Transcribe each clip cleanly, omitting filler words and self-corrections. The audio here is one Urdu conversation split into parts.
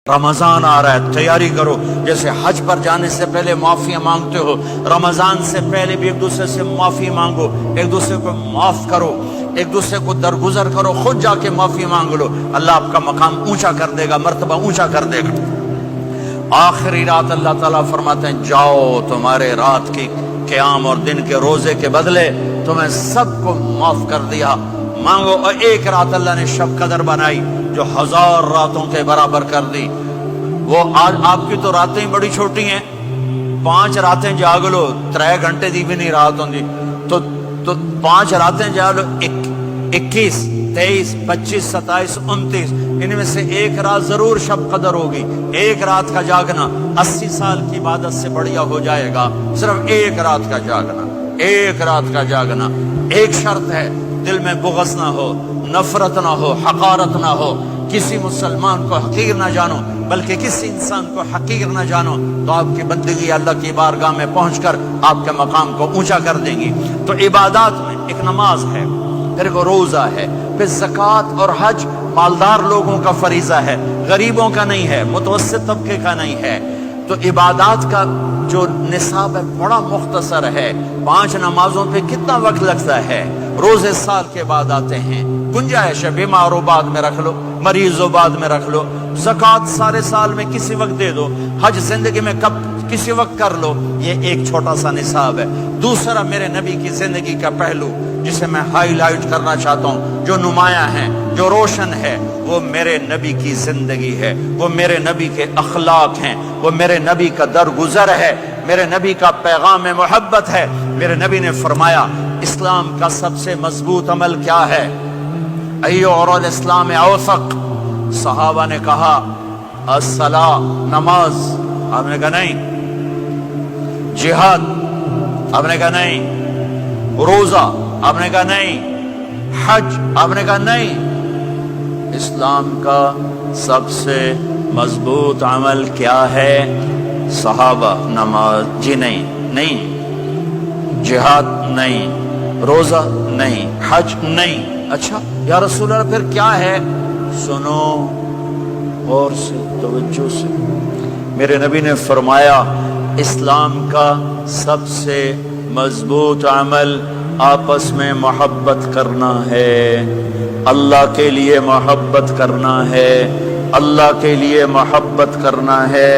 رمضان آ رہا ہے، تیاری کرو، جیسے حج پر جانے سے پہلے معافی مانگتے ہو، رمضان سے پہلے بھی ایک دوسرے سے معافی مانگو، ایک دوسرے کو معاف کرو، ایک دوسرے کو درگزر کرو، خود جا کے معافی مانگ لو، اللہ آپ کا مقام اونچا کر دے گا، مرتبہ اونچا کر دے گا۔ آخری رات اللہ تعالیٰ فرماتے ہیں جاؤ، تمہارے رات کی قیام اور دن کے روزے کے بدلے تمہیں سب کو معاف کر دیا، مانگو۔ اور ایک رات اللہ نے شب قدر بنائی جو 1000 راتوں کے برابر کر دی۔ وہ آج آپ کی تو راتیں ہی بڑی چھوٹی ہیں، 5 راتیں جاگ لو، 3 گھنٹے دی بھی نہیں رات ہوندی، تو 5 راتیں جاگ لو، 21 23 25 27 29، ان میں سے ایک رات ضرور شب قدر ہوگی۔ ایک رات کا جاگنا 80 سال کی عبادت سے بڑھیا ہو جائے گا، صرف ایک رات کا جاگنا، ایک رات کا جاگنا۔ ایک شرط ہے، دل میں بغض نہ ہو، نفرت نہ ہو، حقارت نہ ہو، کسی مسلمان کو حقیر نہ جانو، بلکہ کسی انسان کو حقیر نہ جانو، تو آپ کی بندگی اللہ کی بارگاہ میں پہنچ کر آپ کے مقام کو اونچا کر دیں گی۔ تو عبادات میں ایک نماز ہے، پھر ایک روزہ ہے، پھر زکوٰۃ اور حج مالدار لوگوں کا فریضہ ہے، غریبوں کا نہیں ہے، متوسط طبقے کا نہیں ہے۔ تو عبادات کا جو نصاب ہے بڑا مختصر ہے۔ 5 نمازوں پہ کتنا وقت لگتا ہے؟ روزے سال کے بعد آتے ہیں، گنجائش ہے، بیمار ہو بعد میں رکھ لو، مریض ہو بعد میں رکھ لو، زکوٰۃ سارے سال میں کسی وقت دے دو، حج زندگی میں کب کسی وقت کر لو۔ یہ ایک چھوٹا سا نصاب ہے۔ دوسرا میرے نبی کی زندگی کا پہلو جسے میں ہائی لائٹ کرنا چاہتا ہوں، جو نمایاں ہے، جو روشن ہے، وہ میرے نبی کی زندگی ہے، وہ میرے نبی کے اخلاق ہیں، وہ میرے نبی کا درگزر ہے، میرے نبی کا پیغام محبت ہے۔ میرے نبی نے فرمایا اسلام کا سب سے مضبوط عمل کیا ہے؟ ایو اور الاسلام اوثق۔ صحابہ نے کہا الصلاۃ، نماز، آپ نے کہا نہیں۔ جہاد، آپ نے کہا نہیں۔ روزہ، آپ نے کہا نہیں۔ حج، آپ نے کہا نہیں۔ اسلام کا سب سے مضبوط عمل کیا ہے؟ صحابہ، نماز، جی نہیں۔ جہاد نہیں، روزہ نہیں، حج نہیں۔ اچھا یا رسول اللہ پھر کیا ہے؟ سنو غور سے، توجہ سے۔ میرے نبی نے فرمایا اسلام کا سب سے مضبوط عمل آپس میں محبت کرنا ہے، اللہ کے لیے محبت کرنا ہے، اللہ کے لیے محبت کرنا ہے،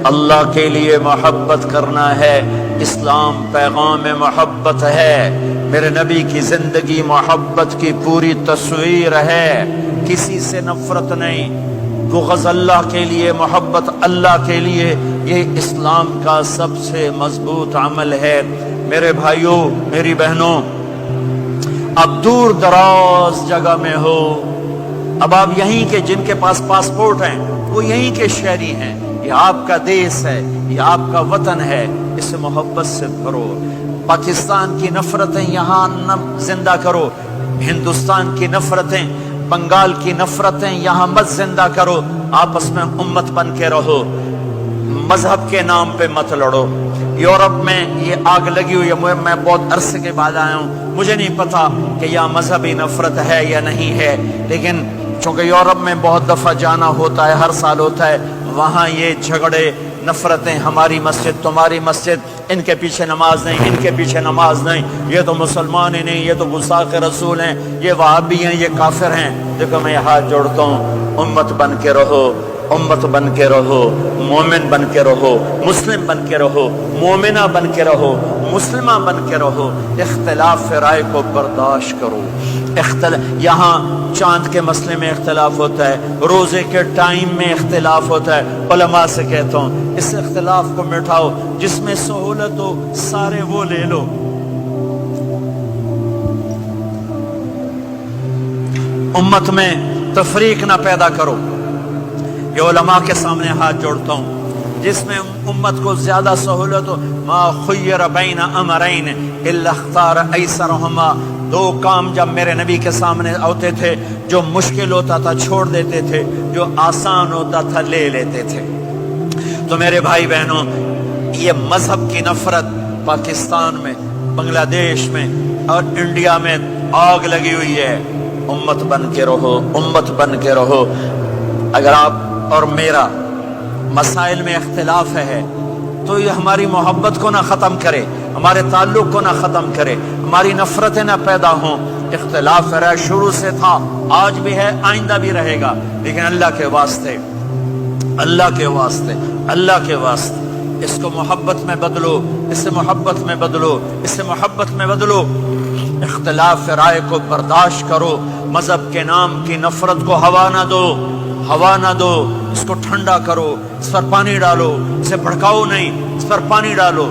اللہ کے لیے محبت کرنا ہے۔ اسلام پیغام محبت ہے، میرے نبی کی زندگی محبت کی پوری تصویر ہے، کسی سے نفرت نہیں، بغض اللہ کے لیے، محبت اللہ کے لیے۔ یہ اسلام کا سب سے مضبوط عمل ہے۔ میرے بھائیوں، میری بہنوں، اب دور دراز جگہ میں ہو، اب آپ یہیں کے، جن کے پاس پاسپورٹ ہیں وہ یہیں کے شہری ہیں، یہ آپ کا دیس ہے، یہ آپ کا وطن ہے، اسے محبت سے بھرو۔ پاکستان کی نفرتیں یہاں نہ زندہ کرو، ہندوستان کی نفرتیں، بنگال کی نفرتیں یہاں مت زندہ کرو، آپس میں امت بن کے رہو، مذہب کے نام پہ مت لڑو۔ یورپ میں یہ آگ لگی ہوئی ہے، میں بہت عرصے کے بعد آیا ہوں، مجھے نہیں پتا کہ یہاں مذہبی نفرت ہے یا نہیں ہے، لیکن چونکہ یورپ میں بہت دفعہ جانا ہوتا ہے، ہر سال ہوتا ہے، وہاں یہ جھگڑے، نفرتیں، ہماری مسجد، تمہاری مسجد، ان کے پیچھے نماز نہیں، ان کے پیچھے نماز نہیں، یہ تو مسلمان ہی نہیں، یہ تو گستاخ رسول ہیں، یہ وہابی ہیں، یہ کافر ہیں۔ دیکھو میں ہاتھ جوڑتا ہوں، امت بن کے رہو، امت بن کے رہو، مومن بن کے رہو، مسلم بن کے رہو، مومنہ بن کے رہو، مسلمہ بن کے رہو، اختلاف رائے کو برداشت کرو۔ یہاں چاند کے مسئلے میں اختلاف ہوتا ہے، روزے کے ٹائم میں اختلاف ہوتا ہے، علماء سے کہتا ہوں اس اختلاف کو مٹھاؤ، جس میں سہولت ہو سارے وہ لے لو۔ امت میں تفریق نہ پیدا کرو۔ یہ علماء کے سامنے ہاتھ جوڑتا ہوں، جس میں امت کو زیادہ سہولت ہو، ما خیر بین امرین الا اختار ایسرہما۔ 2 کام جب میرے نبی کے سامنے ہوتے تھے، جو مشکل ہوتا تھا چھوڑ دیتے تھے، جو آسان ہوتا تھا لے لیتے تھے۔ تو میرے بھائی بہنوں، یہ مذہب کی نفرت پاکستان میں، بنگلہ دیش میں اور انڈیا میں آگ لگی ہوئی ہے۔ امت بن کے رہو، امت بن کے رہو۔ اگر آپ اور میرا مسائل میں اختلاف ہے تو یہ ہماری محبت کو نہ ختم کرے، ہمارے تعلق کو نہ ختم کرے، ہماری نفرتیں نہ پیدا ہوں۔ اختلاف ہے، شروع سے تھا، آج بھی ہے، آئندہ بھی رہے گا، لیکن اللہ کے واسطے، اللہ کے واسطے، اللہ کے واسطے اس کو محبت میں بدلو، اس سے محبت میں بدلو، اس سے محبت میں بدلو۔ اختلاف رائے کو برداشت کرو، مذہب کے نام کی نفرت کو ہوا نہ دو، ہوا نہ دو، اس کو ٹھنڈا کرو، اس پر پانی ڈالو، اسے بھڑکاؤ نہیں، اس پر پانی ڈالو۔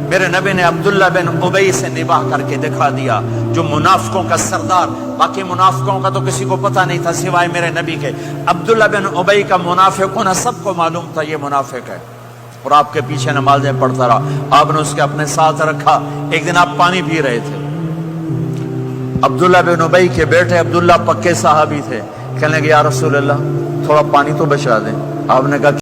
میرے نبی نے عبداللہ بن ابی سے نباہ کر کے دکھا دیا، جو منافقوں کا سردار، باقی منافقوں کا تو کسی کو پتہ نہیں تھا سوائے میرے نبی کے، عبداللہ بن ابی کا منافق ہونا سب کو معلوم تھا، یہ منافق ہے، اور آپ کے پیچھے نمازیں پڑھتا رہا۔ آپ نے اس کے اپنے ساتھ رکھا، ایک دن آپ پانی پی رہے تھے، عبداللہ بن ابی کے بیٹے عبداللہ پکے صحابی تھے، کہنے لگے یا رسول اللہ تھوڑا پانی تو بچا دیں۔ آپ نے کہا